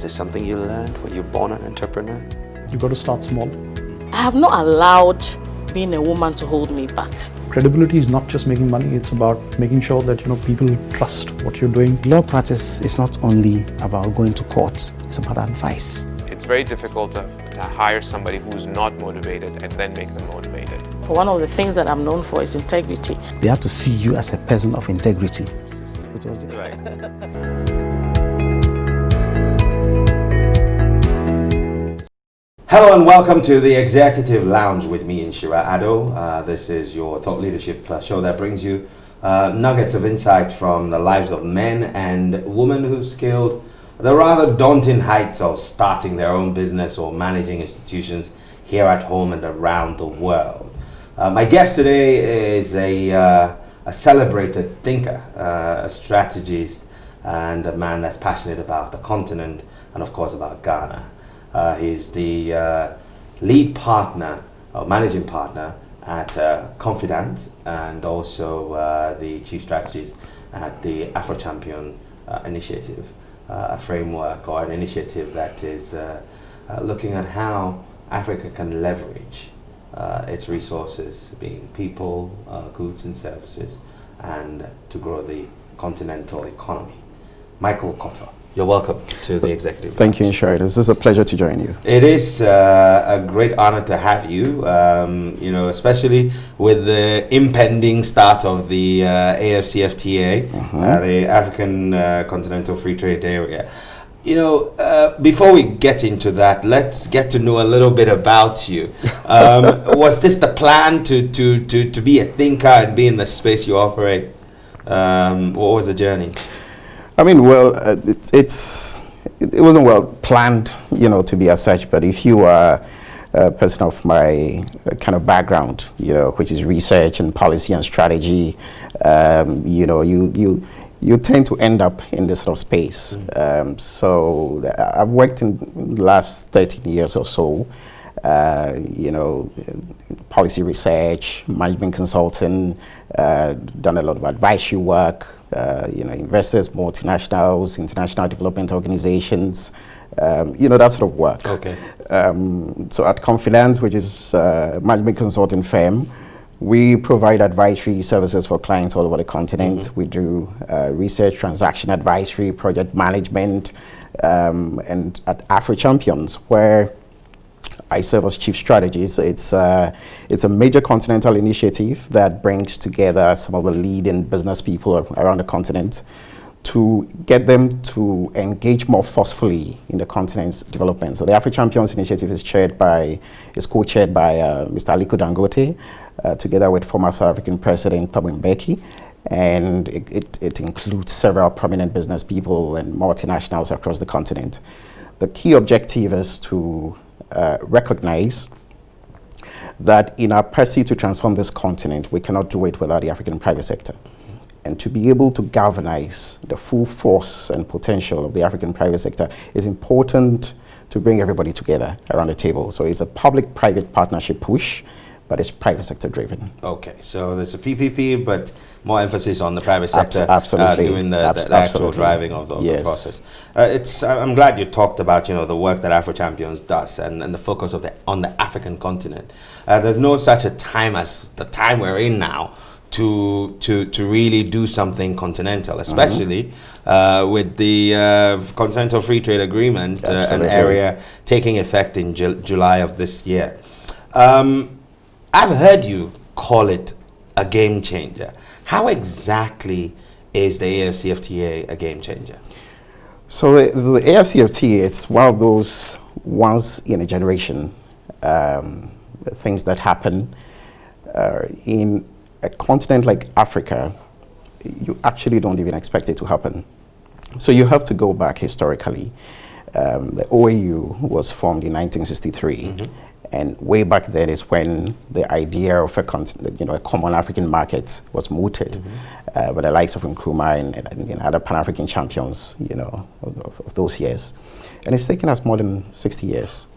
this something you learned? Were you born an entrepreneur? You got to start small. I have not allowed being a woman to hold me back. Credibility is not just making money, it's about making sure that people trust what you're doing. Law practice is not only about going to court, it's about advice. It's very difficult to hire somebody who's not motivated and then make them motivated. One of the things that I'm known for is integrity. They have to see you as a person of integrity. Hello and welcome to the Executive Lounge with me, Inshira Ado. This is your thought leadership show that brings you nuggets of insight from the lives of men and women who've scaled the rather daunting heights of starting their own business or managing institutions here at home and around the world. My guest today is a celebrated thinker, a strategist, and a man that's passionate about the continent and of course about Ghana. He's the lead partner or managing partner at Confidants and also the chief strategist at the Afro Champion Initiative, a framework or an initiative that is looking at how Africa can leverage its resources, being people, goods and services, and to grow the continental economy. Michael Kottoh, you're welcome to the Executive Lounge. Thank you, Inshira. This is a pleasure to join you. It is a great honor to have you, especially with the impending start of the AFCFTA, the African Continental Free Trade Area. Before we get into that, let's get to know a little bit about you. Was this the plan to be a thinker and be in the space you operate? What was the journey? I mean, well, it wasn't well planned, to be as such. But if you are a person of my kind of background, which is research and policy and strategy, you tend to end up in this sort of space. So I've worked in the last 13 years or so, policy research, management consulting, done a lot of advisory work, investors, multinationals, international development organizations, that sort of work. Okay. So at Confidants, which is a management consulting firm, we provide advisory services for clients all over the continent. We do research, transaction advisory, project management, and at Afro Champions, where I serve as chief strategist. It's a major continental initiative that brings together some of the leading business people around the continent to get them to engage more forcefully in the continent's development. So the Afro Champions initiative is co-chaired by Mr. Aliko Dangote, together with former South African President Thabo Mbeki, and it includes several prominent business people and multinationals across the continent. The key objective is to recognize that in our pursuit to transform this continent, we cannot do it without the African private sector. And to be able to galvanize the full force and potential of the African private sector is important to bring everybody together around the table. So it's a public-private partnership push, but it's private sector driven. Okay, so there's a PPP, but more emphasis on the private sector doing the actual driving of the process. I'm glad you talked about the work that Afro Champions does and the focus on the African continent. There's no such a time as the time we're in now to really do something continental, especially with the Continental Free Trade Agreement, an area taking effect in July of this year. I've heard you call it a game changer. How exactly is the AFCFTA a game changer? So the AFCFTA, it's one of those once in a generation things that happen in a continent like Africa. You actually don't even expect it to happen. So you have to go back historically. The OAU was formed in 1963. And way back then is when the idea of a common African market was mooted by the likes of Nkrumah and other Pan-African champions, of those years. And it's taken us more than 60 years.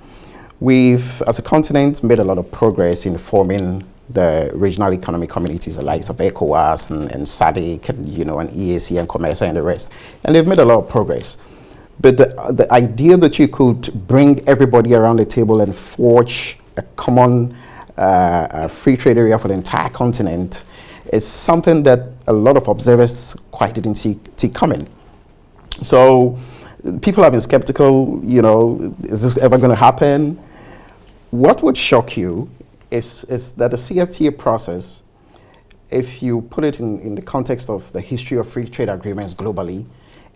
We've, as a continent, made a lot of progress in forming the regional economic communities, the likes of ECOWAS and SADC and EAC and COMESA and the rest. And they've made a lot of progress. But the idea that you could bring everybody around the table and forge a common free trade area for the entire continent is something that a lot of observers quite didn't see coming. So people have been skeptical, you know, is this ever going to happen? What would shock you is that the CFTA process, if you put it in the context of the history of free trade agreements globally,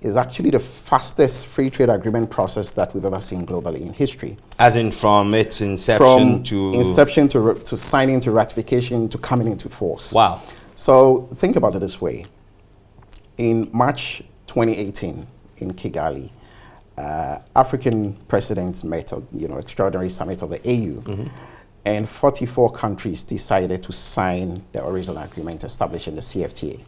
is actually the fastest free trade agreement process that we've ever seen globally in history. As in from its inception to signing, to ratification, to coming into force. Wow. So think about it this way. In March 2018 in Kigali, African presidents met, extraordinary summit of the AU, and 44 countries decided to sign the original agreement establishing the CFTA.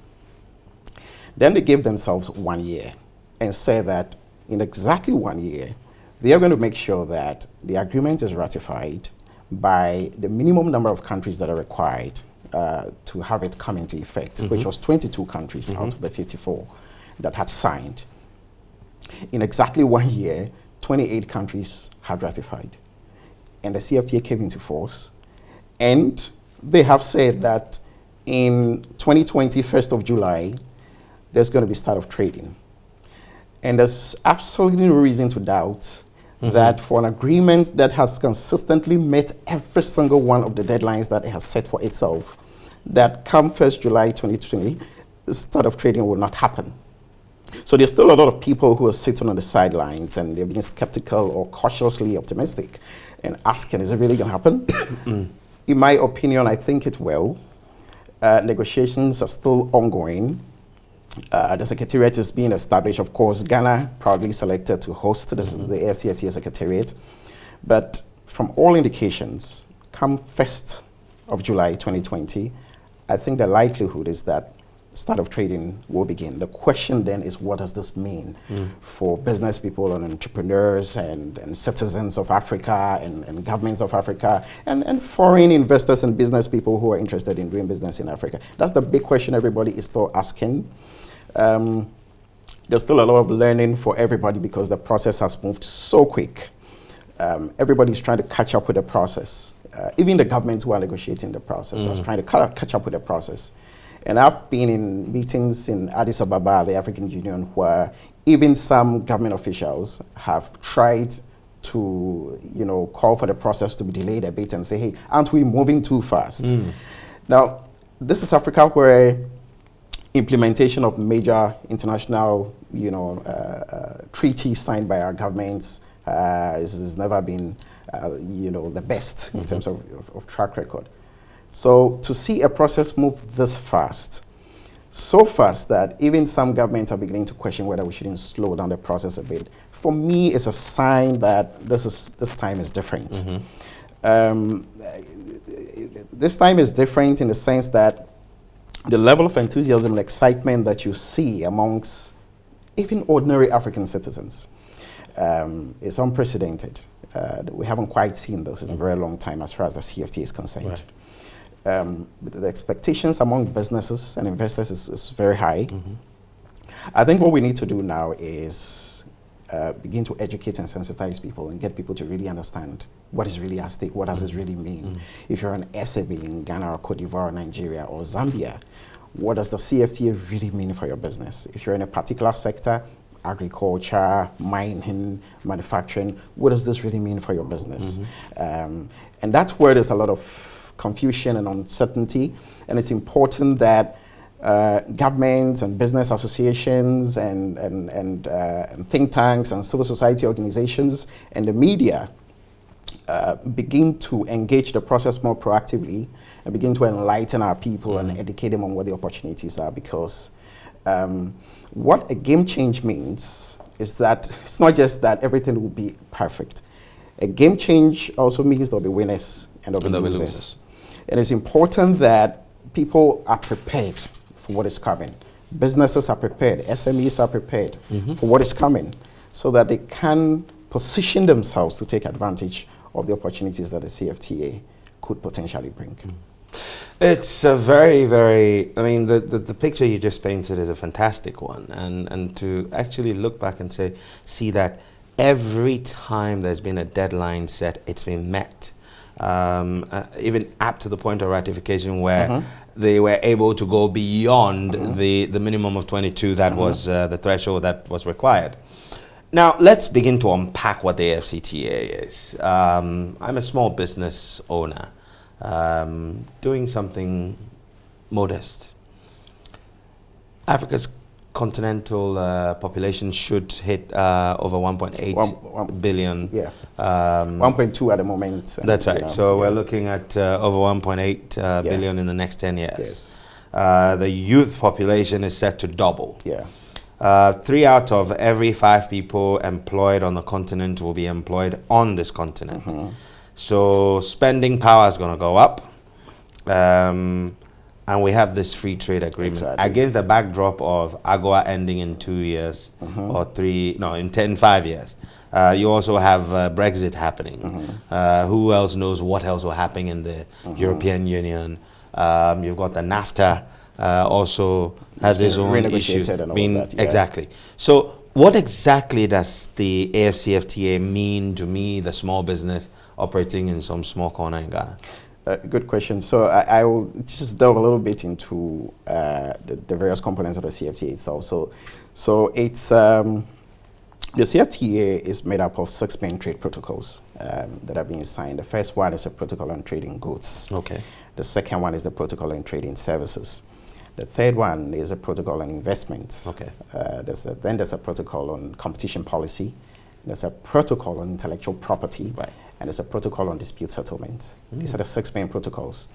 Then they gave themselves 1 year and said that in exactly 1 year, they are going to make sure that the agreement is ratified by the minimum number of countries that are required to have it come into effect, which was 22 countries out of the 54 that had signed. In exactly 1 year, 28 countries had ratified. And the CFTA came into force. And they have said that in 2020, 1st of July, there's going to be start of trading. And there's absolutely no reason to doubt that for an agreement that has consistently met every single one of the deadlines that it has set for itself, that come 1st July 2020, the start of trading will not happen. So there's still a lot of people who are sitting on the sidelines and they're being skeptical or cautiously optimistic and asking, is it really going to happen? In my opinion, I think it will. Negotiations are still ongoing. The secretariat is being established. Of course, Ghana proudly selected to host the AfCFTA secretariat. But from all indications, come 1st of July 2020, I think the likelihood is that start of trading will begin. The question then is, what does this mean for business people and entrepreneurs and citizens of Africa and governments of Africa and foreign investors and business people who are interested in doing business in Africa? That's the big question everybody is still asking. There's still a lot of learning for everybody because the process has moved so quick. Everybody's trying to catch up with the process. Even the governments who are negotiating the process are trying to catch up with the process. And I've been in meetings in Addis Ababa, the African Union, where even some government officials have tried to, call for the process to be delayed a bit and say, hey, aren't we moving too fast? Now, this is Africa where implementation of major international, treaties signed by our governments has never been, the best in terms of track record. So to see a process move this fast, so fast that even some governments are beginning to question whether we shouldn't slow down the process a bit, for me is a sign that this time is different. This time is different in the sense that the level of enthusiasm and excitement that you see amongst even ordinary African citizens is unprecedented. We haven't quite seen this in a very long time as far as the CFTA is concerned. Right. The expectations among businesses and investors is very high. I think what we need to do now is begin to educate and sensitize people and get people to really understand what is really at stake, what does this really mean. If you're an SME in Ghana or Cote d'Ivoire or Nigeria or Zambia, what does the CFTA really mean for your business? If you're in a particular sector, agriculture, mining, manufacturing, what does this really mean for your business? And that's where there's a lot of confusion and uncertainty, and it's important that governments and business associations and think tanks and civil society organizations and the media begin to engage the process more proactively and begin to enlighten our people and educate them on what the opportunities are, because what a game change means is that it's not just that everything will be perfect. A game change also means there'll be winners and there'll be losers. And it's important that people are prepared for what is coming. Businesses are prepared, SMEs are prepared for what is coming, so that they can position themselves to take advantage of the opportunities that the CFTA could potentially bring. It's a very, very, I mean, the picture you just painted is a fantastic one. And to actually look back and see that every time there's been a deadline set, it's been met. Even up to the point of ratification where they were able to go beyond the minimum of 22 that was the threshold that was required. Now, let's begin to unpack what the AFCTA is. I'm a small business owner. Doing something modest. Africa's continental population should hit over 1.8 billion. Yeah. 1.2 at the moment. That's right. So we're looking at over 1.8 billion in the next 10 years. Yes. The youth population is set to double. Yeah. 3 out of every 5 people employed on the continent will be employed on this continent. So spending power is going to go up, and we have this free trade agreement against the backdrop of AGOA ending in 2 years or 3, no, in 5 years. You also have Brexit happening. Who else knows what else will happen in the European Union? You've got the NAFTA also has its own issues. Exactly. So what exactly does the AFCFTA mean to me, the small business operating in some small corner in Ghana? Good question. So I will just delve a little bit into the various components of the CFTA itself. So it's the CFTA is made up of 6 main trade protocols that are being signed. The first one is a protocol on trading goods. Okay. The second one is the protocol on trading services. The third one is a protocol on investments. Okay. Then there's a protocol on competition policy. There's a protocol on intellectual property. Right. And there's a protocol on dispute settlement. These are the 6 main protocols.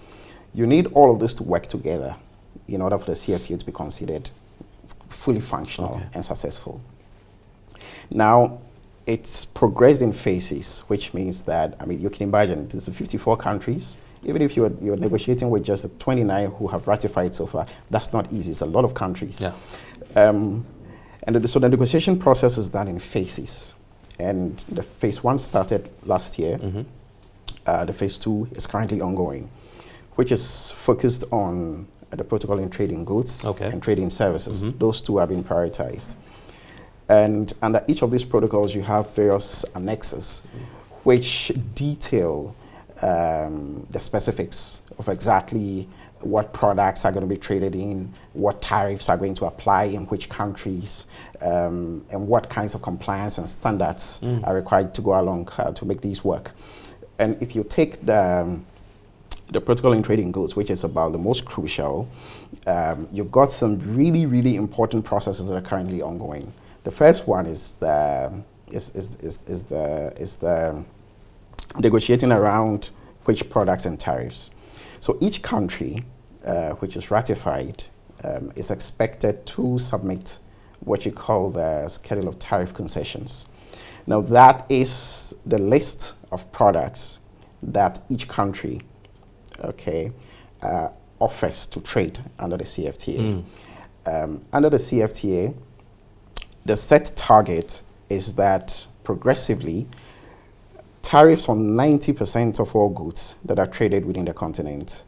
You need all of this to work together in order for the CFTA to be considered fully functional and successful. Now, it's progressed in phases, which means that, I mean, you can imagine, there's 54 countries. Even if you're negotiating with just the 29 who have ratified so far, that's not easy. It's a lot of countries. Yeah. So the negotiation process is done in phases. And the phase 1 started last year. The phase 2 is currently ongoing, which is focused on the protocol in trading goods and trading services. Those 2 have been prioritized. And under each of these protocols, you have various annexes which detail the specifics of exactly what products are going to be traded in, what tariffs are going to apply in which countries, and what kinds of compliance and standards are required to go along to make these work. And if you take the protocol in trading goods, which is about the most crucial, you've got some really, really important processes that are currently ongoing. The first one is the negotiating around which products and tariffs. So each country which is ratified is expected to submit what you call the schedule of tariff concessions. Now that is the list of products that each country offers to trade under the CFTA. Under the CFTA, the set target is that progressively tariffs on 90% of all goods that are traded within the continent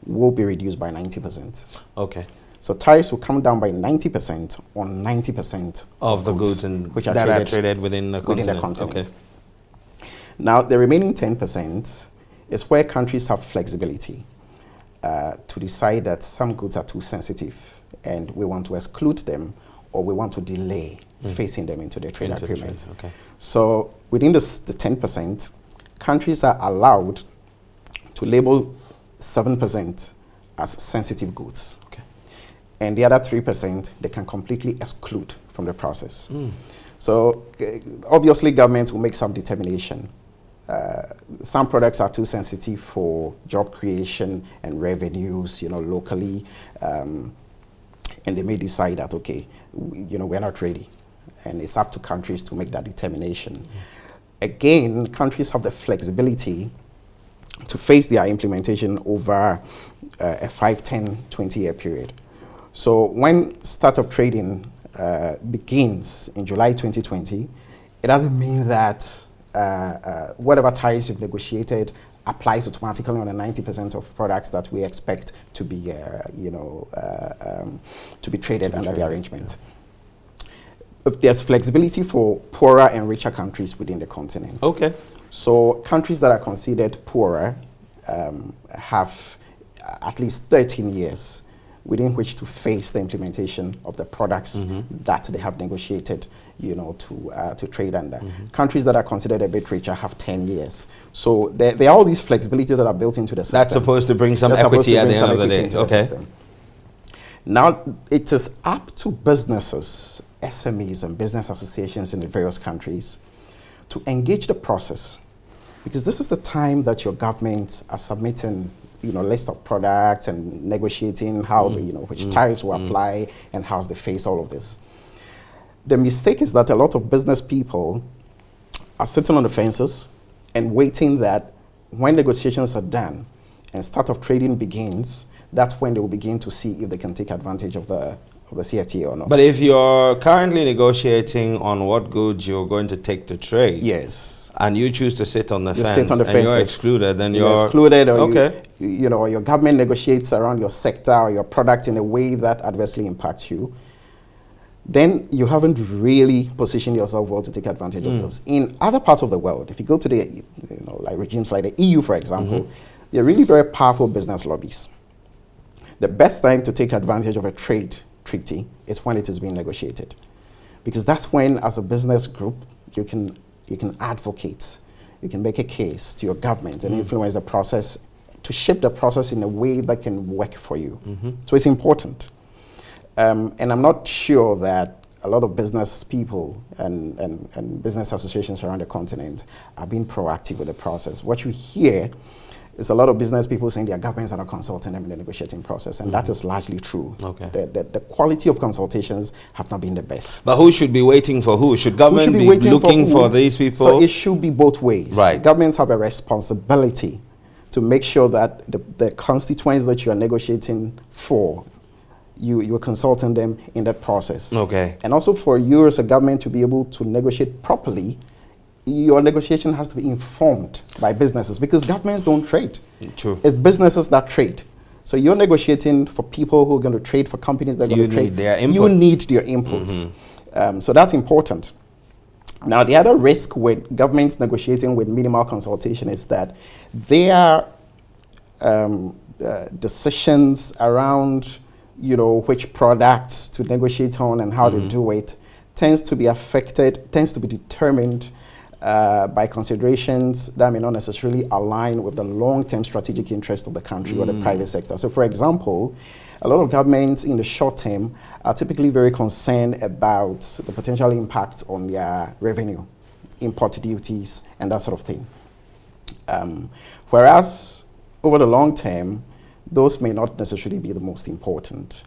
will be reduced by 90%. Okay. So tariffs will come down by 90% on 90% of the goods which are traded within the continent. Okay. Now, the remaining 10% is where countries have flexibility to decide that some goods are too sensitive and we want to exclude them, or we want to delay facing them into the trade agreement. Okay. So within the 10%, countries are allowed to label 7% as sensitive goods. Okay. And the other 3% they can completely exclude from the process. So obviously governments will make some determination. Some products are too sensitive for job creation and revenues, locally. And they may decide that, okay, we're not ready. And it's up to countries to make that determination. Again, countries have the flexibility to face their implementation over a 5, 10, 20-year period. So when start of trading begins in July 2020, it doesn't mean that whatever tariffs you've negotiated applies automatically on the 90% of products that we expect to be, to be traded under the arrangement. If there's flexibility for poorer and richer countries within the continent. Okay. So countries that are considered poorer have at least 13 years within which to face the implementation of the products that they have negotiated, to trade under. Countries that are considered a bit richer have 10 years. So there are all these flexibilities that are built into the system. That's supposed to bring some equity at the end of the day. Okay. Now, it is up to businesses, SMEs, and business associations in the various countries to engage the process, because this is the time that your governments are submitting list of products and negotiating how which tariffs will apply and how they face all of this. The mistake is that a lot of business people are sitting on the fences and waiting that when negotiations are done and start of trading begins, that's when they will begin to see if they can take advantage of the CFTA or not. But if you're currently negotiating on what goods you're going to take to trade, yes, and you choose to sit on the fence, sit on the and you're excluded, then you're excluded, or okay. Or your government negotiates around your sector or your product in a way that adversely impacts you, then you haven't really positioned yourself well to take advantage of this. In other parts of the world, if you go to the, like regimes like the EU, for example, they're really very powerful business lobbies. The best time to take advantage of a trade treaty is when it is being negotiated, because that's when, as a business group, you can advocate, you can make a case to your government and influence the process to shape the process in a way that can work for you. So it's important, and I'm not sure that a lot of business people and business associations around the continent are being proactive with the process. What you hear is a lot of business people saying their governments are not consulting them in the negotiating process, and that is largely true. Okay. The quality of consultations have not been the best. But who should be waiting for who? Should government be looking for these people? So it should be both ways. Right. Governments have a responsibility to make sure that the constituents that you are negotiating for, you are consulting them in that process. Okay. And also for you as a government to be able to negotiate properly, your negotiation has to be informed by businesses, because governments don't trade. True. It's businesses that trade. So you're negotiating for people who are going to trade, for companies that are going to trade. Their input. You need their inputs. So that's important. Now, the other risk with governments negotiating with minimal consultation is that their decisions around, which products to negotiate on and how to do it tends to be determined by considerations that may not necessarily align with the long-term strategic interest of the country or the private sector. So, for example, a lot of governments in the short term are typically very concerned about the potential impact on their revenue, import duties, and that sort of thing. Whereas over the long term, those may not necessarily be the most important.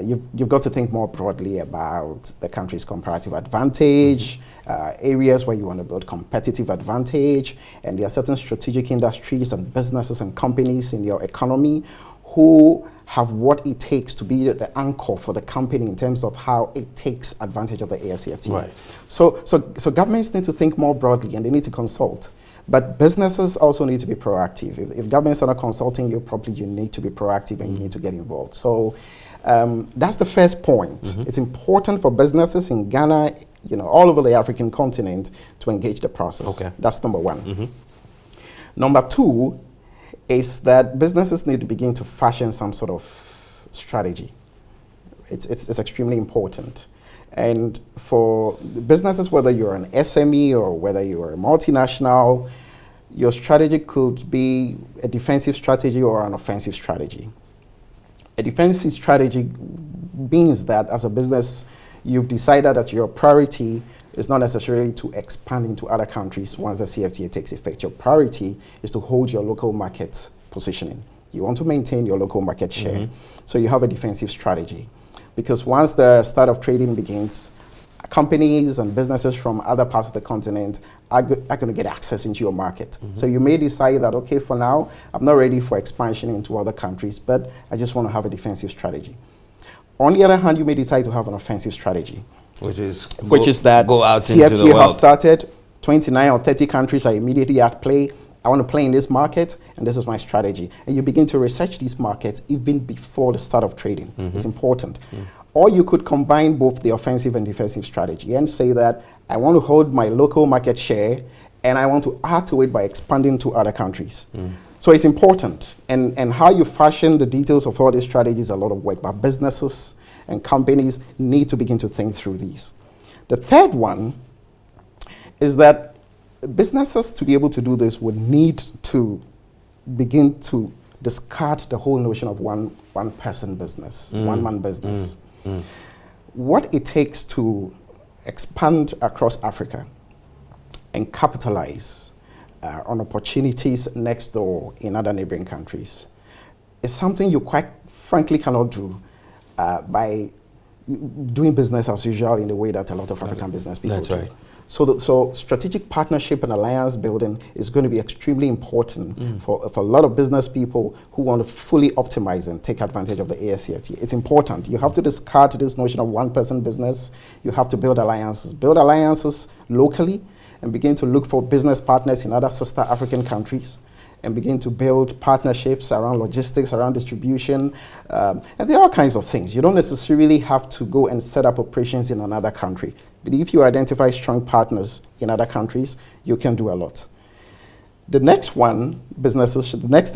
You've got to think more broadly about the country's comparative advantage, areas where you want to build competitive advantage, and there are certain strategic industries and businesses and companies in your economy who have what it takes to be the anchor for the company in terms of how it takes advantage of the AFCFTA. Right. So governments need to think more broadly, and they need to consult. But businesses also need to be proactive. If governments are not consulting you properly, you need to be proactive and you need to get involved. So that's the first point. It's important for businesses in Ghana, all over the African continent, to engage the process. Okay. That's number one. Number two is that businesses need to begin to fashion some sort of strategy. It's extremely important. And for businesses, whether you're an SME or whether you're a multinational, your strategy could be a defensive strategy or an offensive strategy. A defensive strategy means that as a business, you've decided that your priority is not necessarily to expand into other countries once the CFTA takes effect. Your priority is to hold your local market positioning. You want to maintain your local market share. So you have a defensive strategy. Because once the start of trading begins, companies and businesses from other parts of the continent are going to get access into your market. So you may decide that, okay, for now, I'm not ready for expansion into other countries, but I just want to have a defensive strategy. On the other hand, you may decide to have an offensive strategy. Which is that go out into the CFTA world. has started, 29 or 30 countries are immediately at play. I want to play in this market, and this is my strategy. And you begin to research these markets even before the start of trading. It's important. Or you could combine both the offensive and defensive strategy and say that I want to hold my local market share and I want to add to it by expanding to other countries. So it's important. And how you fashion the details of all these strategies is a lot of work, but businesses and companies need to begin to think through these. The third one is that businesses, to be able to do this, would need to begin to discard the whole notion of one person business, one man business. What it takes to expand across Africa and capitalize on opportunities next door in other neighboring countries is something you quite frankly cannot do by doing business as usual in the way that a lot of African business people do. Right. So strategic partnership and alliance building is going to be extremely important for a lot of business people who want to fully optimize and take advantage of the AFCFTA. It's important. You have to discard this notion of one-person business. You have to build alliances. Build alliances locally and begin to look for business partners in other sister African countries and begin to build partnerships around logistics, around distribution, and there are all kinds of things. You don't necessarily have to go and set up operations in another country. But if you identify strong partners in other countries, you can do a lot. The next thing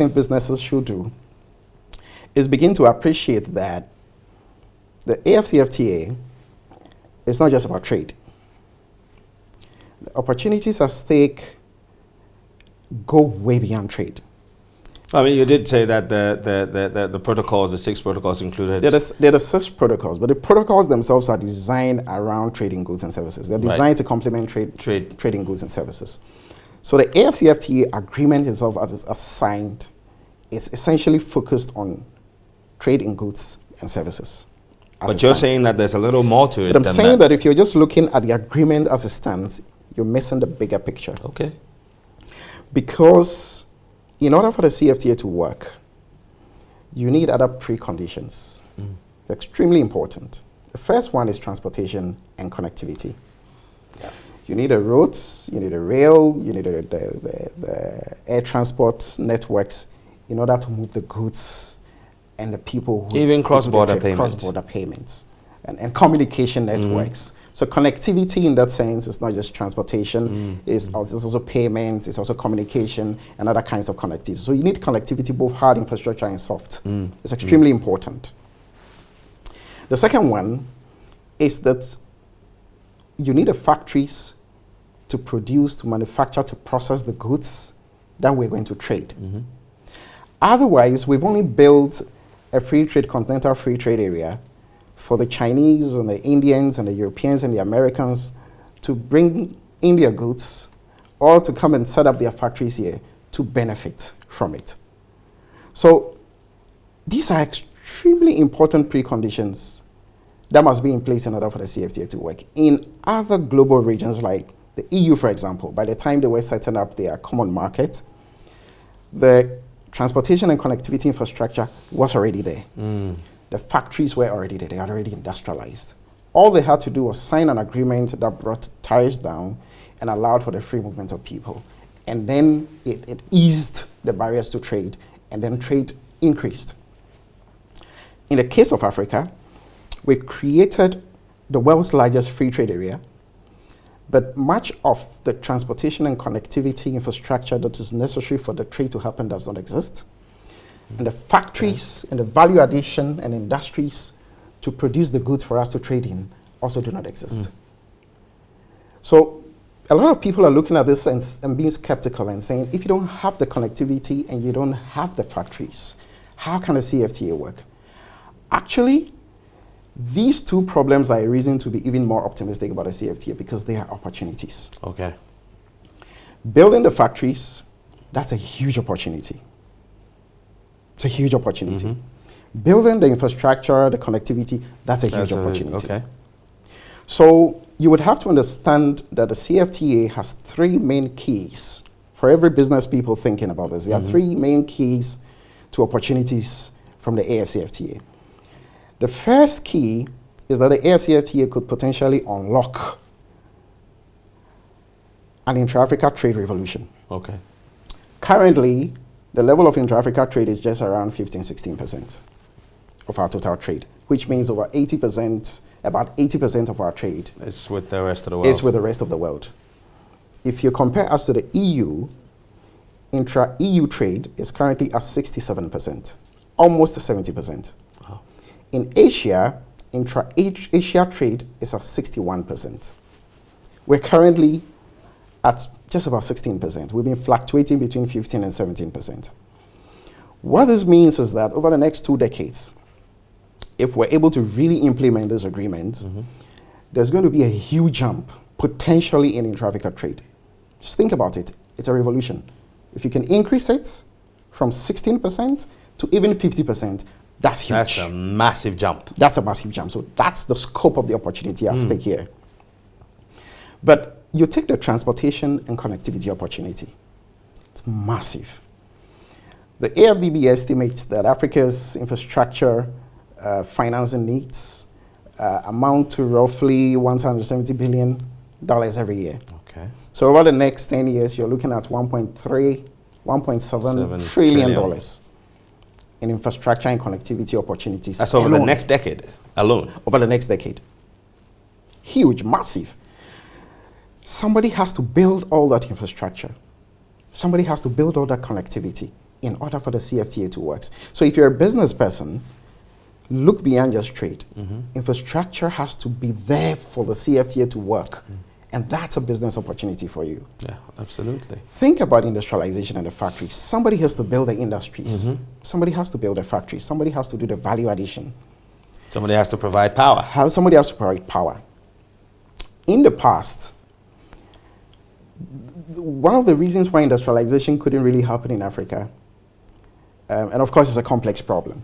businesses should do is begin to appreciate that the AFCFTA is not just about trade. The opportunities at stake go way beyond trade. I mean, you did say that the protocols, the 6 protocols included. There are 6 protocols, but the protocols themselves are designed around trading goods and services. They're designed to complement trading goods and services. So the AFCFTA agreement itself, as it's assigned, is essentially focused on trade in goods and services. But you're saying that there's a little more to it. But I'm saying that if you're just looking at the agreement as it stands, you're missing the bigger picture. Okay. Because in order for the CFTA to work, you need other preconditions. It's extremely important. The first one is transportation and connectivity. Yeah. You need the roads, you need the rail, you need the air transport networks in order to move the goods and the people who even cross-border payments. Cross-border payments and communication networks. So connectivity in that sense is not just transportation, it's also payments, it's also communication and other kinds of connectivity. So you need connectivity, both hard infrastructure and soft. It's extremely important. The second one is that you need the factories to produce, to manufacture, to process the goods that we're going to trade. Otherwise, we've only built a free trade, continental free trade area for the Chinese and the Indians and the Europeans and the Americans to bring in their goods or to come and set up their factories here to benefit from it. So these are extremely important preconditions that must be in place in order for the CFTA to work. In other global regions like the EU, for example, by the time they were setting up their common market, the transportation and connectivity infrastructure was already there. The factories were already there, they are already industrialized. All they had to do was sign an agreement that brought tariffs down and allowed for the free movement of people. And then it eased the barriers to trade, and then trade increased. In the case of Africa, we created the world's largest free trade area, but much of the transportation and connectivity infrastructure that is necessary for the trade to happen does not exist. And the factories and the value addition and industries to produce the goods for us to trade in also do not exist. So a lot of people are looking at this and being skeptical and saying, if you don't have the connectivity and you don't have the factories, how can a CFTA work? Actually, these 2 problems are a reason to be even more optimistic about a CFTA because they are opportunities. Okay. Building the factories, that's a huge opportunity. It's a huge opportunity. Building the infrastructure, the connectivity, that's a huge opportunity. Okay. So you would have to understand that the CFTA has 3 main keys. For every business people thinking about this, there are 3 main keys to opportunities from the AFCFTA. The first key is that the AFCFTA could potentially unlock an intra-Africa trade revolution. Okay. Currently, the level of intra-Africa trade is just around 15-16% of our total trade, which means about 80% of our trade It's with the rest of the world. is with the rest of the world. If you compare us to the EU, intra-EU trade is currently at 67%, almost 70%. Wow. In Asia, intra-Asia trade is at 61%. We're currently at just about 16%. We've been fluctuating between 15 and 17%. What this means is that over the next 2 decades, if we're able to really implement this agreement, there's going to be a huge jump potentially in intra-Africa trade. Just think about it. It's a revolution. If you can increase it from 16% to even 50%, that's huge. That's a massive jump. That's a massive jump. So that's the scope of the opportunity at stake here. But you take the transportation and connectivity opportunity. It's massive. The AFDB estimates that Africa's infrastructure financing needs amount to roughly $170 billion every year. Okay. So over the next 10 years, you're looking at $1.7 trillion in infrastructure and connectivity opportunities. That's over the next decade alone. Over the next decade. Huge, massive. Somebody has to build all that infrastructure. Somebody has to build all that connectivity in order for the CFTA to work. So if you're a business person, look beyond just trade. Infrastructure has to be there for the CFTA to work. And that's a business opportunity for you. Yeah, absolutely. Think about industrialization in the factory. Somebody has to build the industries. Somebody has to build a factory. Somebody has to do the value addition. Somebody has to provide power. Somebody has to provide power. In the past, one of the reasons why industrialization couldn't really happen in Africa, and of course it's a complex problem.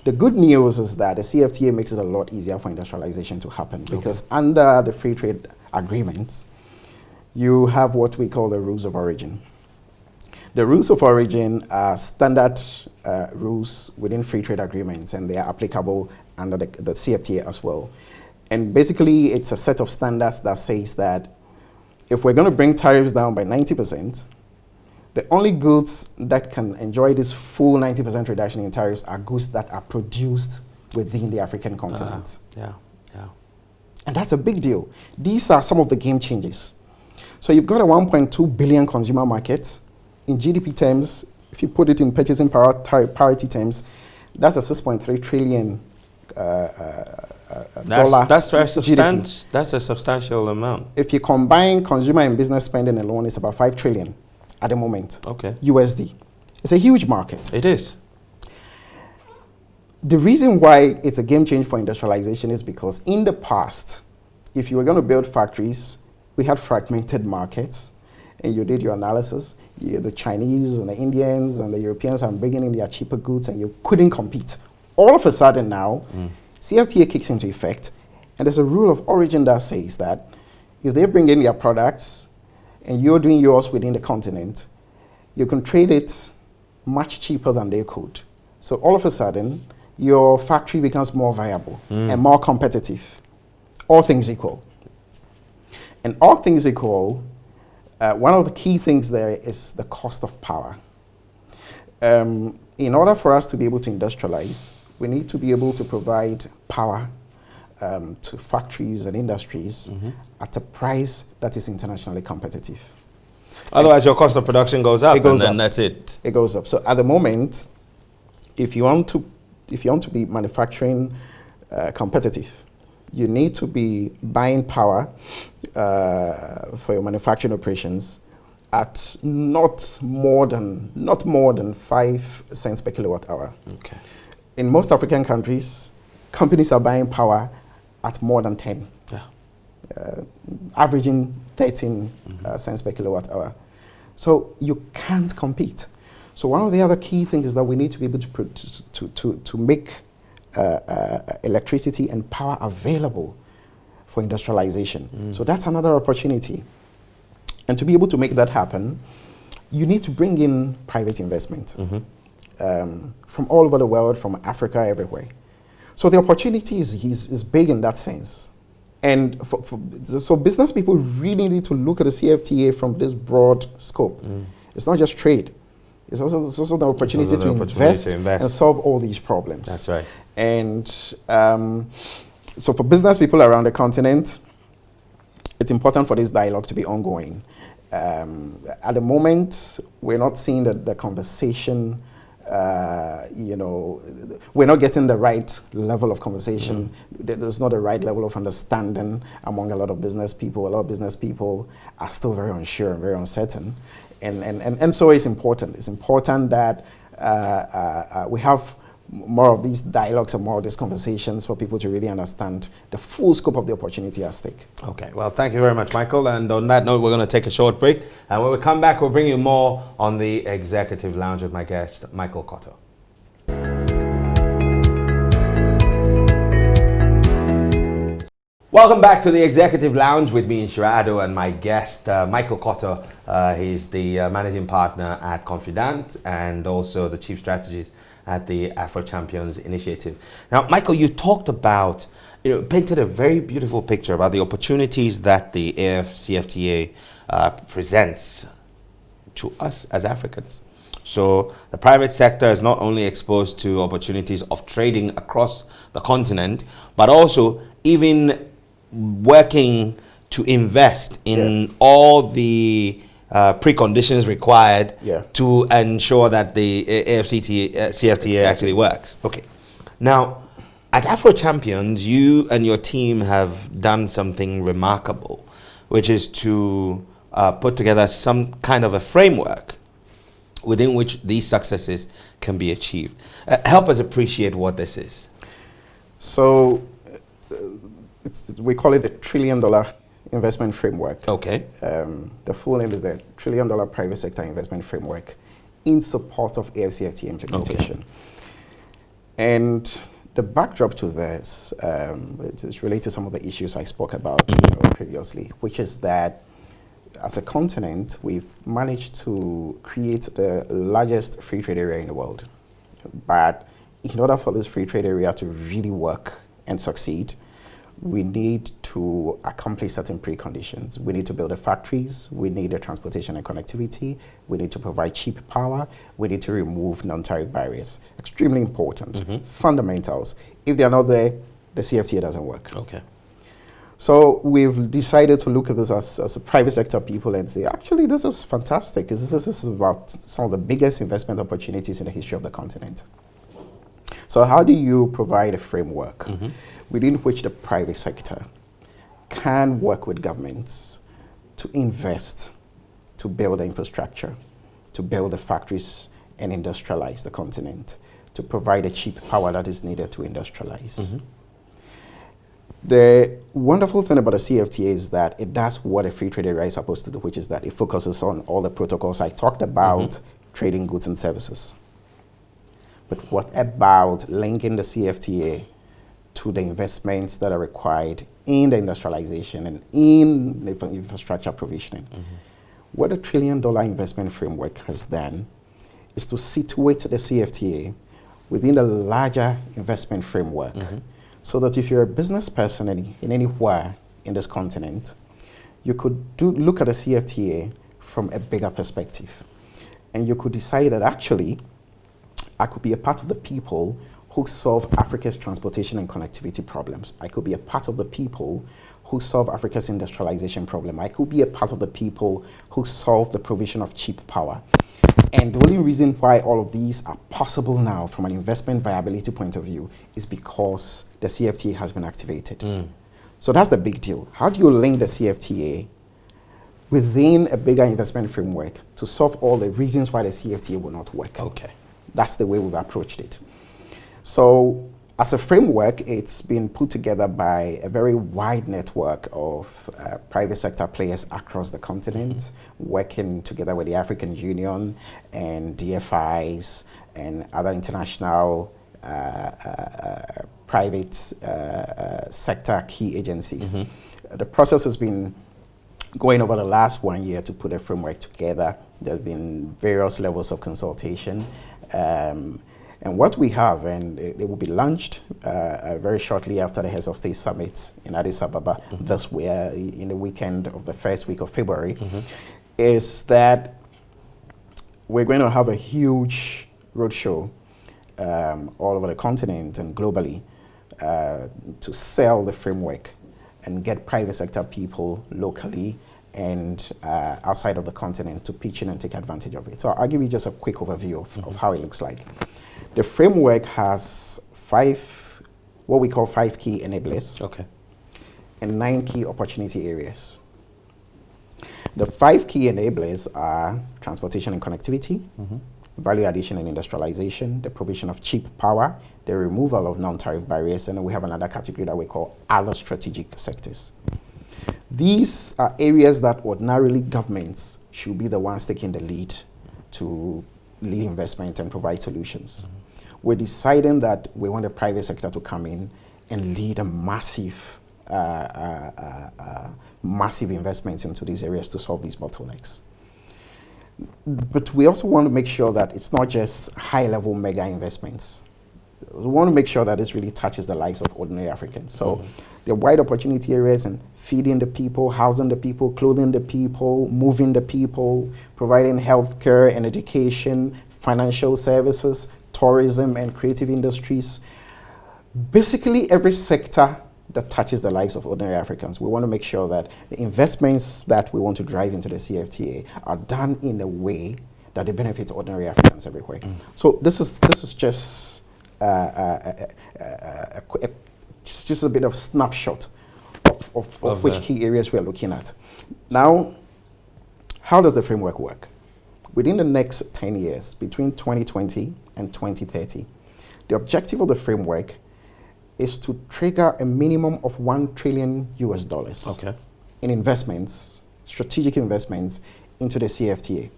The good news is that the CFTA makes it a lot easier for industrialization to happen because under the free trade agreements, you have what we call the rules of origin. The rules of origin are standard rules within free trade agreements, and they are applicable under the CFTA as well. And basically, it's a set of standards that says that if we're going to bring tariffs down by 90%, the only goods that can enjoy this full 90% reduction in tariffs are goods that are produced within the African continent. Yeah. And that's a big deal. These are some of the game changes. So you've got a 1.2 billion consumer market. In GDP terms, if you put it in purchasing parity terms, that's a 6.3 trillion dollar. That's very GDP. That's a substantial amount. If you combine consumer and business spending alone, it's about 5 trillion at the moment. Okay. USD. It's a huge market. It is. The reason why it's a game change for industrialization is because in the past, if you were going to build factories, we had fragmented markets, and you did your analysis. The Chinese and the Indians and the Europeans are bringing in their cheaper goods, and you couldn't compete. All of a sudden now, CFTA kicks into effect, and there's a rule of origin that says that if they bring in their products and you're doing yours within the continent, you can trade it much cheaper than they could. So all of a sudden, your factory becomes more viable and more competitive, all things equal. And all things equal, one of the key things there is the cost of power. In order for us to be able to industrialize, we need to be able to provide power to factories and industries at a price that is internationally competitive. Otherwise, your cost of production goes up, and then that's it. It goes up. So at the moment, if you want to be manufacturing competitive, you need to be buying power for your manufacturing operations at not more than 5 cents per kilowatt hour. Okay. In most African countries, companies are buying power at more than 10, averaging 13 cents per kilowatt hour. So you can't compete. So one of the other key things is that we need to be able to make electricity and power available for industrialization. So that's another opportunity. And to be able to make that happen, you need to bring in private investment from all over the world, from Africa, everywhere. So the opportunity is big in that sense. And so business people really need to look at the CFTA from this broad scope. It's not just trade. It's also the opportunity, to invest and solve all these problems. That's right. And so for business people around the continent, it's important for this dialogue to be ongoing. At the moment, we're not seeing the conversation, we're not getting the right level of conversation. There's not the right level of understanding among a lot of business people. A lot of business people are still very unsure and very uncertain. And so it's important. It's important that we have more of these dialogues and more of these conversations for people to really understand the full scope of the opportunity at stake. Okay, well, thank you very much, Michael. And on that note, we're going to take a short break. And when we come back, we'll bring you more on the Executive Lounge with my guest, Michael Kottoh. Welcome back to the Executive Lounge with me, Inshira and my guest, Michael Kottoh. He's the managing partner at Confidants and also the chief strategist at the Afro Champions Initiative. Now, Michael, you talked about, painted a very beautiful picture about the opportunities that the AFCFTA presents to us as Africans. So the private sector is not only exposed to opportunities of trading across the continent, but also even working to invest in all the preconditions required to ensure that the CFTA actually works. Okay. Now, at Afro Champions, you and your team have done something remarkable, which is to put together some kind of a framework within which these successes can be achieved. Help us appreciate what this is. So, we call it a $1 trillion investment framework. Okay. The full name is the $1 trillion Private Sector Investment Framework in support of AFCFTA implementation. Okay. And the backdrop to this is related to some of the issues I spoke about previously, which is that as a continent, we've managed to create the largest free trade area in the world. But in order for this free trade area to really work and succeed, we need to accomplish certain preconditions. We need to build the factories, we need the transportation and connectivity, we need to provide cheap power, we need to remove non-tariff barriers. Extremely important, fundamentals. If they're not there, the CFTA doesn't work. Okay. So we've decided to look at this as a private sector people and say, actually, this is fantastic. This is about some of the biggest investment opportunities in the history of the continent. So how do you provide a framework within which the private sector can work with governments to invest, to build the infrastructure, to build the factories and industrialize the continent, to provide the cheap power that is needed to industrialize? The wonderful thing about the CFTA is that it does what a free trade area is supposed to do, which is that it focuses on all the protocols I talked about, trading goods and services. But what about linking the CFTA to the investments that are required in the industrialization and in the infrastructure provisioning? What a $1 trillion investment framework has done is to situate the CFTA within a larger investment framework so that if you're a business person in anywhere in this continent, you could look at the CFTA from a bigger perspective. And you could decide that actually, I could be a part of the people who solve Africa's transportation and connectivity problems. I could be a part of the people who solve Africa's industrialization problem. I could be a part of the people who solve the provision of cheap power. And the only reason why all of these are possible now from an investment viability point of view is because the CFTA has been activated. So that's the big deal. How do you link the CFTA within a bigger investment framework to solve all the reasons why the CFTA will not work? Okay. That's the way we've approached it. So as a framework, it's been put together by a very wide network of private sector players across the continent, working together with the African Union and DFIs and other international private sector key agencies. The process has been going over the last 1 year to put a framework together. There have been various levels of consultation. And what we have, and they will be launched very shortly after the Heads of State Summit in Addis Ababa this week, in the weekend of the first week of February, is that we're going to have a huge roadshow all over the continent and globally to sell the framework and get private sector people locally and outside of the continent to pitch in and take advantage of it. So I'll give you just a quick overview of how it looks like. The framework has what we call 5 key enablers. Okay. And 9 key opportunity areas. The 5 key enablers are transportation and connectivity, value addition and industrialization, the provision of cheap power, the removal of non-tariff barriers, and then we have another category that we call other strategic sectors. These are areas that ordinarily governments should be the ones taking the lead to lead investment and provide solutions. We're deciding that we want the private sector to come in and lead a massive investments into these areas to solve these bottlenecks. But we also want to make sure that it's not just high-level mega investments. We want to make sure that this really touches the lives of ordinary Africans. So there are wide opportunity areas in feeding the people, housing the people, clothing the people, moving the people, providing healthcare and education, financial services, tourism and creative industries. Basically, every sector that touches the lives of ordinary Africans. We want to make sure that the investments that we want to drive into the CFTA are done in a way that they benefit ordinary Africans everywhere. So this is just just a bit of snapshot of which key areas we are looking at. Now, how does the framework work? Within the next 10 years, between 2020 and 2030, the objective of the framework is to trigger a minimum of $1 trillion in investments, strategic investments into the CFTA.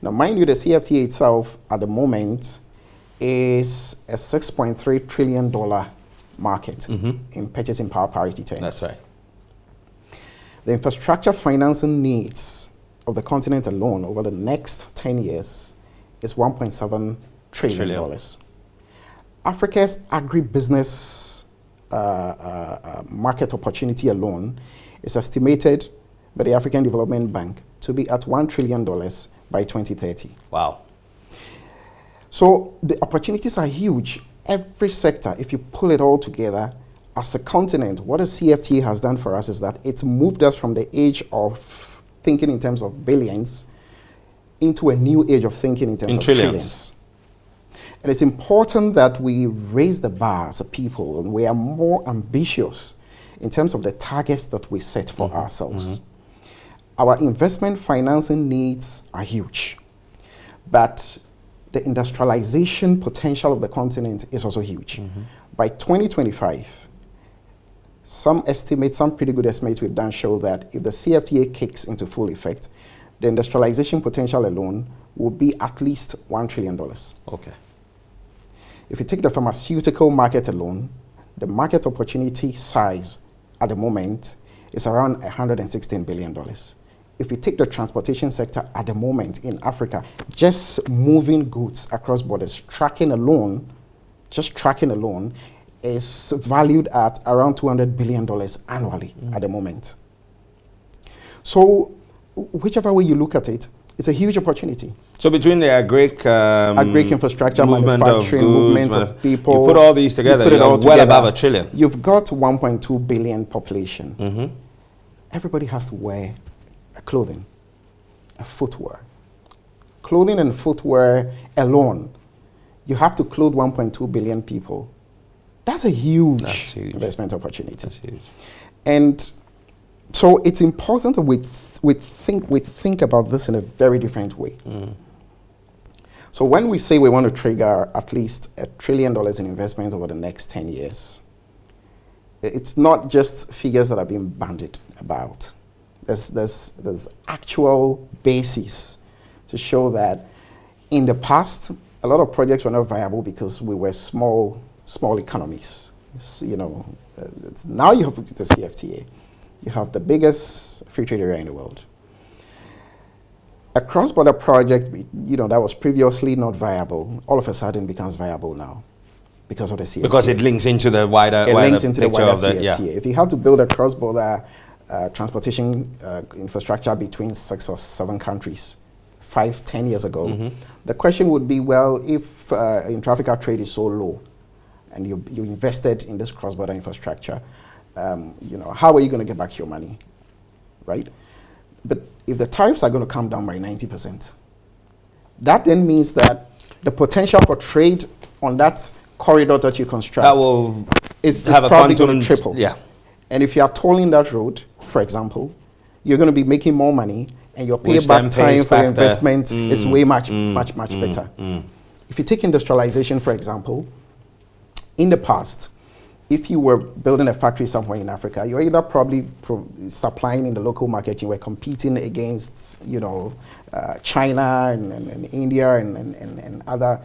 Now, mind you, the CFTA itself at the moment is a $6.3 trillion market in purchasing power parity terms. That's right. The infrastructure financing needs of the continent alone over the next 10 years is $1.7 trillion. Africa's agribusiness market opportunity alone is estimated by the African Development Bank to be at $1 trillion by 2030. Wow. So the opportunities are huge. Every sector, if you pull it all together, as a continent, what a CFTA has done for us is that it's moved us from the age of thinking in terms of billions into a new age of thinking in terms of trillions. And it's important that we raise the bar as a people and we are more ambitious in terms of the targets that we set for ourselves. Our investment financing needs are huge, but the industrialization potential of the continent is also huge. By 2025, some pretty good estimates we've done show that if the CFTA kicks into full effect, the industrialization potential alone will be at least $1 trillion. Okay. If you take the pharmaceutical market alone, the market opportunity size at the moment is around $116 billion. If you take the transportation sector at the moment in Africa, just moving goods across borders, tracking alone is valued at around $200 billion annually at the moment. So whichever way you look at it, it's a huge opportunity. So between the agric infrastructure, movement manufacturing, of goods, movement of people, you put all these together, you're well above $1 trillion. You've got 1.2 billion population. Everybody has to wear a clothing, a footwear. Clothing and footwear alone, you have to clothe 1.2 billion people. That's a huge investment opportunity. That's huge. And so it's important that we think about this in a very different way. So when we say we want to trigger at least $1 trillion in investments over the next 10 years, it's not just figures that are being bandied about. There's actual basis to show that in the past, a lot of projects were not viable because we were small economies. Now you have the CFTA. You have the biggest free trade area in the world. A cross-border project, that was previously not viable, all of a sudden becomes viable now because of the CFTA. Because it links into the wider CFTA. If you have to build a cross-border transportation infrastructure between 6 or 7 countries, 5, 10 years ago, the question would be, well, if intra-Africa trade is so low and you invested in this cross-border infrastructure, how are you going to get back your money, right? But if the tariffs are going to come down by 90%, that then means that the potential for trade on that corridor that you construct is probably going to triple. Yeah. And if you are tolling that road, for example, you're going to be making more money, and your payback time for your investment is way much better. If you take industrialization, for example, in the past, if you were building a factory somewhere in Africa, you're either probably supplying in the local market, you were competing against, China and India and other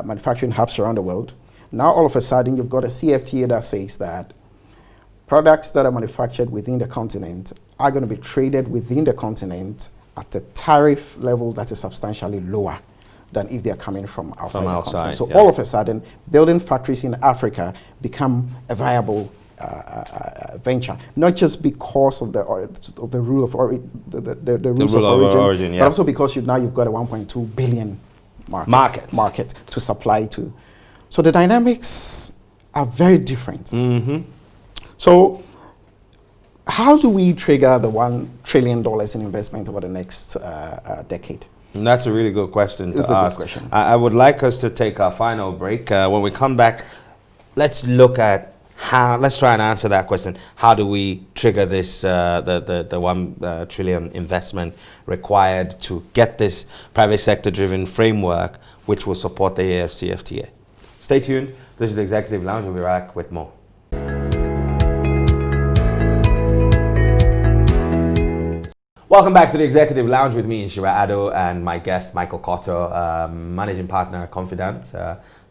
manufacturing hubs around the world. Now, all of a sudden, you've got a CFTA that says that products that are manufactured within the continent are going to be traded within the continent at a tariff level that is substantially lower than if they're coming from outside the continent. So all of a sudden, building factories in Africa become a viable venture, not just because of the rule of the rules of origin, but also because you've got a 1.2 billion market to supply to. So the dynamics are very different. So how do we trigger the $1 trillion in investment over the next decade? That's a really good question to ask. I would like us to take our final break. When we come back, let's look at let's try and answer that question. How do we trigger this, the $1 trillion investment required to get this private sector driven framework which will support the AFCFTA? Stay tuned. This is the Executive Lounge. We'll be back with more. Welcome back to the Executive Lounge with me, Inshira Addo, and my guest, Michael Kottoh, managing partner at Konfidants,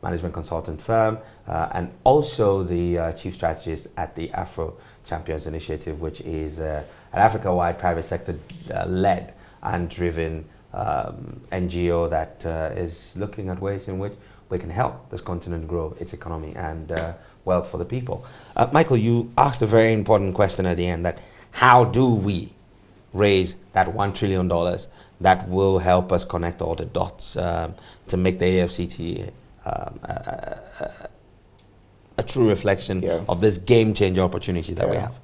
management consultant firm, and also the chief strategist at the Afro Champions Initiative, which is an Africa-wide private sector-led and driven NGO that is looking at ways in which we can help this continent grow its economy and wealth for the people. Michael, you asked a very important question at the end, that how do we raise that $1 trillion that will help us connect all the dots to make the AFCTA a true reflection of this game changer opportunity that we have?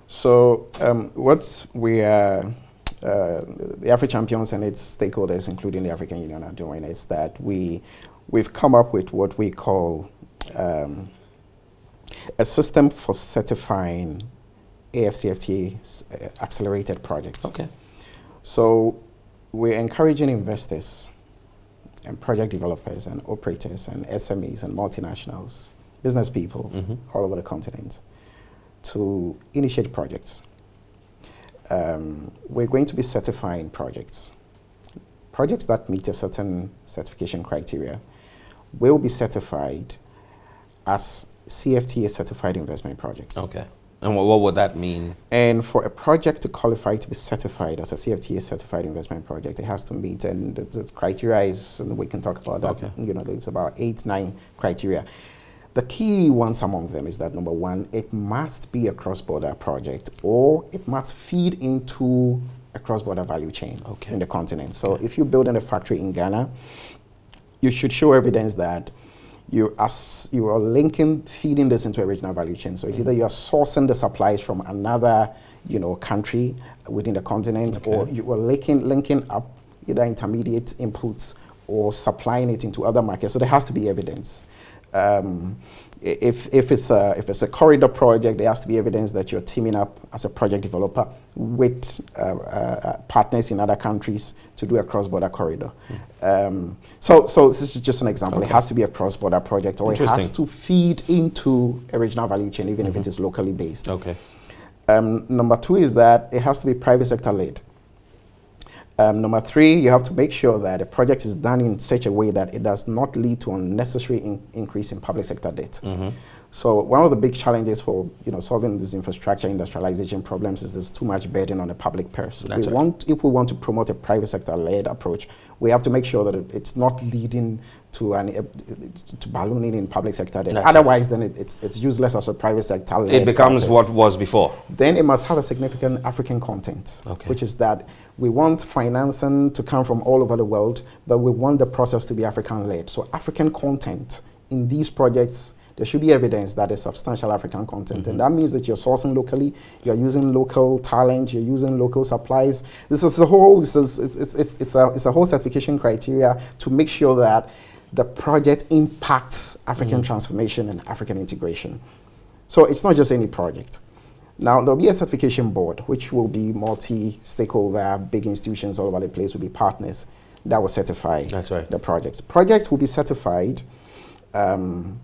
So what we are, the Afro Champions and its stakeholders, including the African Union, are doing is that we've come up with what we call a system for certifying AFCFTA accelerated projects. Okay. So we're encouraging investors and project developers and operators and SMEs and multinationals, business people all over the continent to initiate projects. We're going to be certifying projects. Projects that meet a certain certification criteria will be certified as CFTA certified investment projects. Okay. And what would that mean? And for a project to qualify to be certified as a CFTA certified investment project, it has to meet, and the criteria is, and we can talk about that, it's about 8, 9 criteria. The key ones among them is that, number one, it must be a cross-border project, or it must feed into a cross-border value chain in the continent. So if you're building a factory in Ghana, you should show evidence that you are feeding this into a regional value chain. So it's either you are sourcing the supplies from another, country within the continent, or you are linking up either intermediate inputs or supplying it into other markets. So there has to be evidence. If it's a corridor project, there has to be evidence that you're teaming up as a project developer with partners in other countries to do a cross-border corridor. So this is just an example. It has to be a cross-border project, or it has to feed into a regional value chain, even if it is locally based. Number 2 is that it has to be private sector led. Number 3, you have to make sure that the project is done in such a way that it does not lead to unnecessary increase in public sector debt. So one of the big challenges for solving these infrastructure industrialization problems is there's too much burden on the public purse. If we want to promote a private sector led approach, we have to make sure that it's not leading to ballooning in public sector debt. Otherwise, then it's useless as a private sector led. It becomes what was before. Then it must have a significant African content, which is that we want financing to come from all over the world, but we want the process to be African-led. So African content in these projects, there should be evidence that there's substantial African content. And that means that you're sourcing locally, you're using local talent, you're using local supplies. This is a whole, it's a whole certification criteria to make sure that the project impacts African transformation and African integration. So it's not just any project. Now, there'll be a certification board, which will be multi-stakeholder, big institutions all over the place will be partners that will certify the projects. Projects will be certified. Some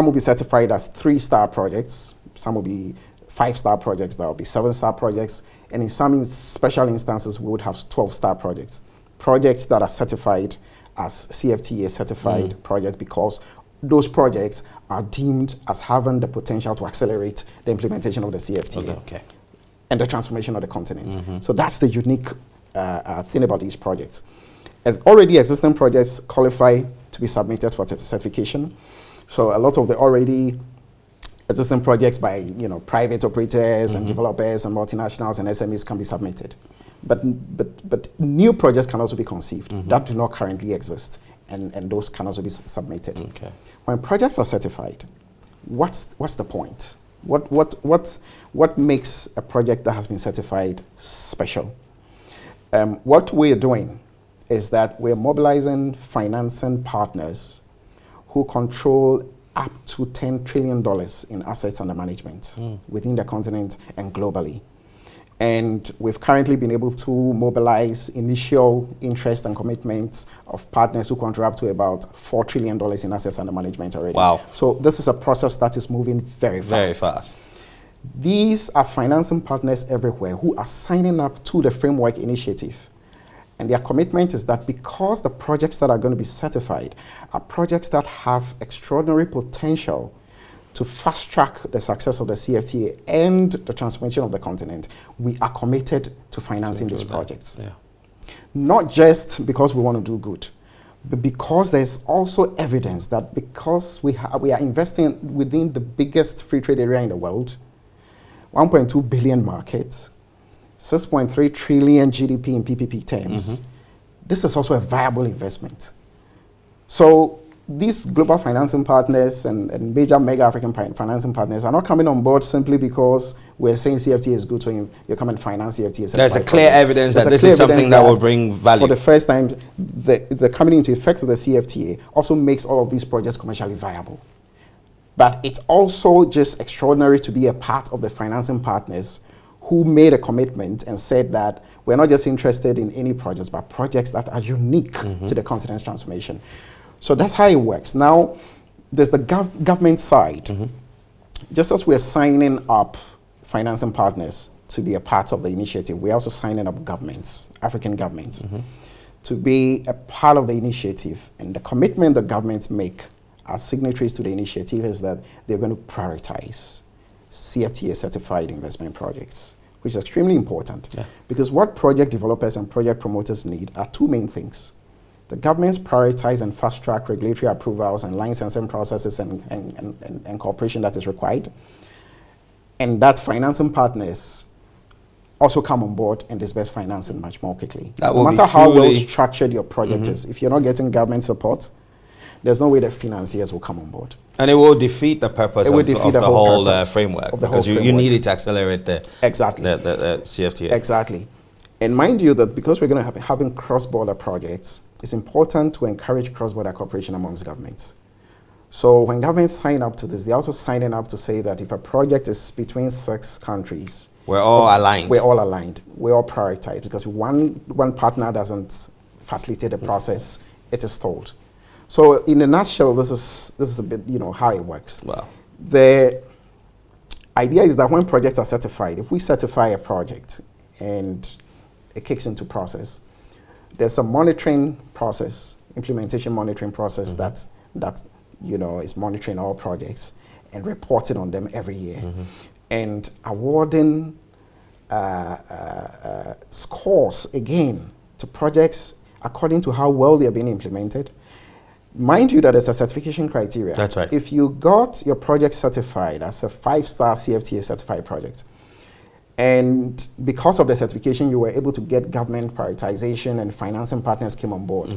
will be certified as 3-star projects. Some will be 5-star projects. There will be 7-star projects. And in some special instances, we would have 12-star projects. Projects that are certified as CFTA certified projects, because those projects are deemed as having the potential to accelerate the implementation of the CFTA and the transformation of the continent. So that's the unique thing about these projects. As already existing projects qualify to be submitted for certification. So a lot of the already existing projects by private operators and developers and multinationals and SMEs can be submitted. But new projects can also be conceived that do not currently exist, and those can also be submitted. When projects are certified, what's the point? What makes a project that has been certified special? What we're doing is that we're mobilizing financing partners who control up to $10 trillion in assets under management within the continent and globally. And we've currently been able to mobilize initial interest and commitments of partners who control up to about $4 trillion in assets under management already. Wow. So this is a process that is moving very fast. Very fast. These are financing partners everywhere who are signing up to the framework initiative. And their commitment is that because the projects that are going to be certified are projects that have extraordinary potential to fast track the success of the CFTA and the transformation of the continent, we are committed to financing these projects. Not just because we want to do good, but because there's also evidence that because we are investing within the biggest free trade area in the world, 1.2 billion markets, 6.3 trillion GDP in PPP terms, this is also a viable investment. So these global financing partners and major mega African financing partners are not coming on board simply because we're saying CFTA is good, so you come and finance CFTA. There's a clear evidence that this is something that will bring value. For the first time, the coming into effect of the CFTA also makes all of these projects commercially viable. But it's also just extraordinary to be a part of the financing partners who made a commitment and said that we're not just interested in any projects, but projects that are unique to the continent's transformation. So that's how it works. Now, there's the government side. Just as we're signing up financing partners to be a part of the initiative, we're also signing up governments, African governments, to be a part of the initiative. And the commitment the governments make as signatories to the initiative is that they're going to prioritize CFTA certified investment projects, which is extremely important. Because what project developers and project promoters need are two main things. The governments prioritize and fast track regulatory approvals and licensing processes and cooperation that is required. And that financing partners also come on board and disburse financing much more quickly. No matter how well structured your project is, if you're not getting government support, there's no way that financiers will come on board. And it will defeat the purpose of the whole framework, because you need it to accelerate the CFTA. Exactly. And mind you that because we're going to have having cross-border projects, it's important to encourage cross-border cooperation amongst governments. So when governments sign up to this, they're also signing up to say that if a project is between 6 countries, we're all aligned. We're all aligned. We're all prioritized, because if one partner doesn't facilitate the process, it is stalled. So in a nutshell, this is a bit, how it works. Wow. The idea is that when projects are certified, if we certify a project and it kicks into process, there's a monitoring process, implementation monitoring process that is monitoring all projects and reporting on them every year, and awarding scores again to projects according to how well they are being implemented. Mind you that there's a certification criteria. That's right. If you got your project certified as a 5-star CFTA certified project, And because of the certification, you were able to get government prioritization, and financing partners came on board.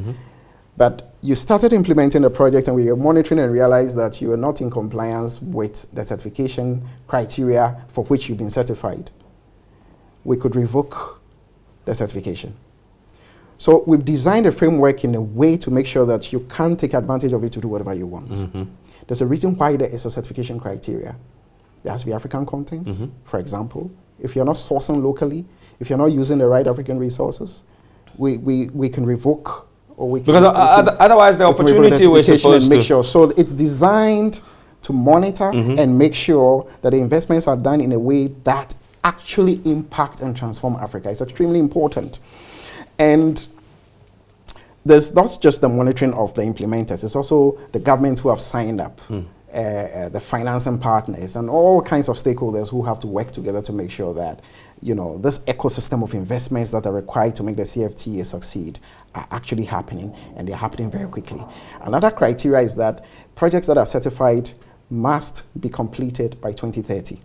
But you started implementing the project, and we were monitoring and realized that you were not in compliance with the certification criteria for which you've been certified. We could revoke the certification. So we've designed a framework in a way to make sure that you can take advantage of it to do whatever you want. There's a reason why there is a certification criteria. There has to be African content, for example. If you're not sourcing locally, if you're not using the right African resources, we can revoke, or we can... Because otherwise the opportunity we're supposed to... Make sure. So it's designed to monitor and make sure that the investments are done in a way that actually impact and transform Africa. It's extremely important. And there's not just the monitoring of the implementers, it's also the governments who have signed up. The financing partners and all kinds of stakeholders who have to work together to make sure that, you know, this ecosystem of investments that are required to make the CFTA succeed are actually happening, and they're happening very quickly. Another criteria is that projects that are certified must be completed by 2030.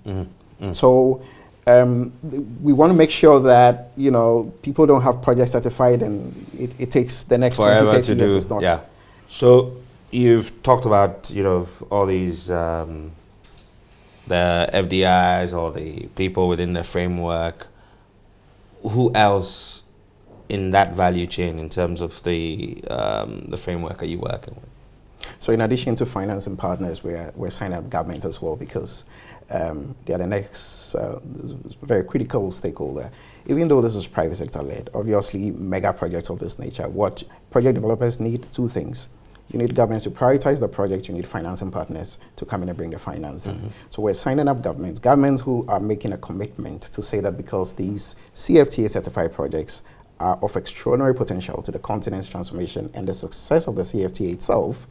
So we want to make sure that, you know, people don't have projects certified and it takes the next 20, 30 years. It's not. Yeah. So you've talked about, you know, all these, the FDIs or the people within the framework. Who else in that value chain in terms of the framework are you working with? So in addition to financing partners, we're signing up governments as well, because they are the next very critical stakeholder. Even though this is private sector led, obviously mega projects of this nature, what project developers need, two things. You need governments to prioritize the project, you need financing partners to come in and bring the financing. So we're signing up governments who are making a commitment to say that because these CFTA certified projects are of extraordinary potential to the continent's transformation and the success of the CFTA itself,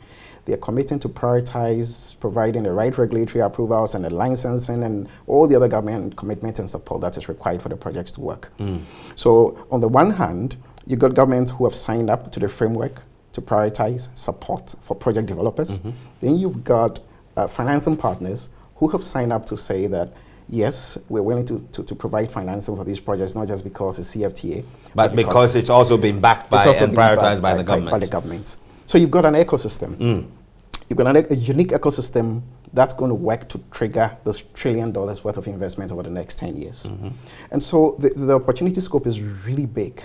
they're committing to prioritize providing the right regulatory approvals and the licensing and all the other government commitment and support that is required for the projects to work. So on the one hand, you've got governments who have signed up to the framework to prioritize support for project developers. Then you've got financing partners who have signed up to say that, yes, we're willing to provide financing for these projects, not just because it's CFTA, but because it's also been backed by and prioritized by the government. By the governments. So you've got an ecosystem. You've got a unique ecosystem that's going to work to trigger this $1 trillion worth of investment over the next 10 years. And so the opportunity scope is really big.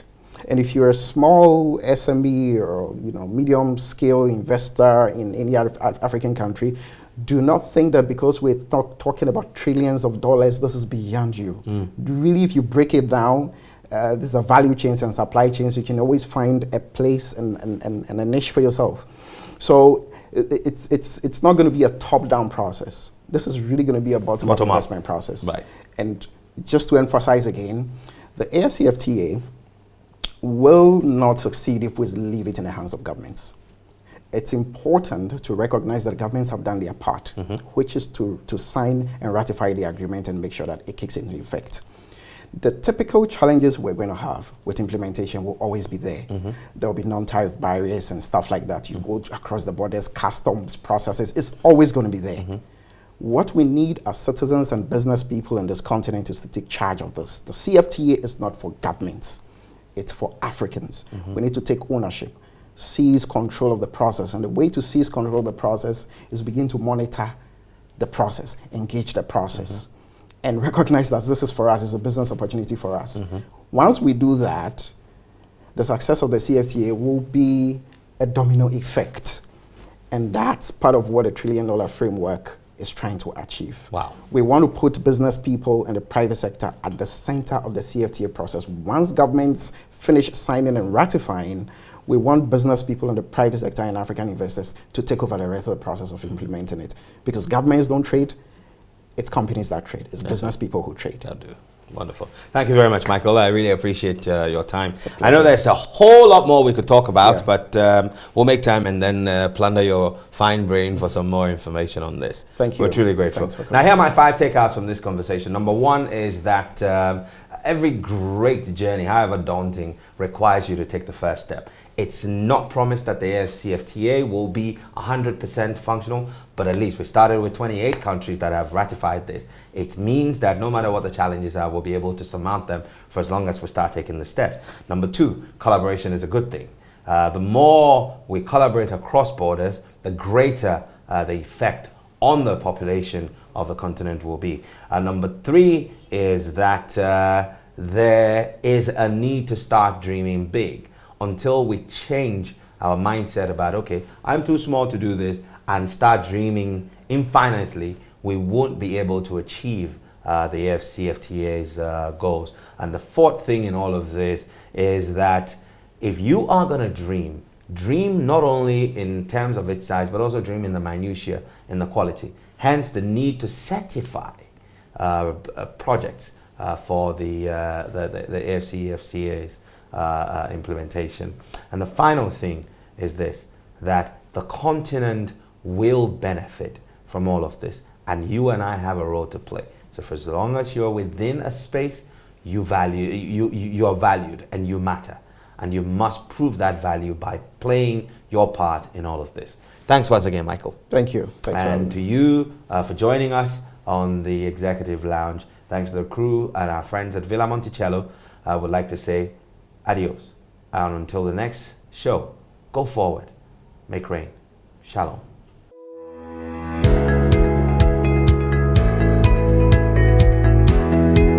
And if you're a small SME or, you know, medium scale investor in any African country, do not think that because we're talking about trillions of dollars, this is beyond you. Really, if you break it down, these are value chains and supply chains. You can always find a place and a niche for yourself. So it's not going to be a top-down process. This is really going to be a bottom-up investment process. Right. And just to emphasize again, the AFCFTA will not succeed if we leave it in the hands of governments. It's important to recognize that governments have done their part, which is to sign and ratify the agreement and make sure that it kicks into effect. The typical challenges we're going to have with implementation will always be there. There will be non-tariff barriers and stuff like that. You go across the borders, customs processes, it's always going to be there. What we need as citizens and business people in this continent is to take charge of this. The CFTA is not for governments. It's for Africans. We need to take ownership, seize control of the process. And the way to seize control of the process is begin to monitor the process, engage the process, and recognize that this is for us, it's a business opportunity for us. Once we do that, the success of the CFTA will be a domino effect. And that's part of what a $1 trillion framework is trying to achieve. Wow. We want to put business people and the private sector at the center of the CFTA process. Once governments finish signing and ratifying, we want business people and the private sector and African investors to take over the rest of the process of implementing it. Because governments don't trade, it's companies that trade. It's business people who trade. That'll do. Wonderful. Thank you very much, Michael. I really appreciate your time. I know there's a whole lot more we could talk about, but we'll make time and then plunder your fine brain for some more information on this. Thank you. We're truly grateful. Now, here are my 5 takeouts from this conversation. Number 1 is that every great journey, however daunting, requires you to take the first step. It's not promised that the AFCFTA will be 100% functional, but at least we started with 28 countries that have ratified this. It means that no matter what the challenges are, we'll be able to surmount them for as long as we start taking the steps. Number two, collaboration is a good thing. The more we collaborate across borders, the greater the effect on the population of the continent will be. Number three is that there is a need to start dreaming big. Until we change our mindset about, okay, I'm too small to do this, and start dreaming infinitely, we won't be able to achieve the AFCFTA's goals. And the fourth thing in all of this is that if you are going to dream not only in terms of its size, but also dream in the minutiae, in the quality. Hence the need to certify projects for the AFCFTA's implementation. And the final thing is this, that the continent will benefit from all of this, and you and I have a role to play. So for as long as you're within a space, you are valued and you matter, and you must prove that value by playing your part in all of this. Thanks once again, Michael. Thank you. Thanks for having And me. to you for joining us on the Executive Lounge. Thanks to the crew and our friends at Villa Monticello. I would like to say adios. And until the next show, go forward, make rain. Shalom.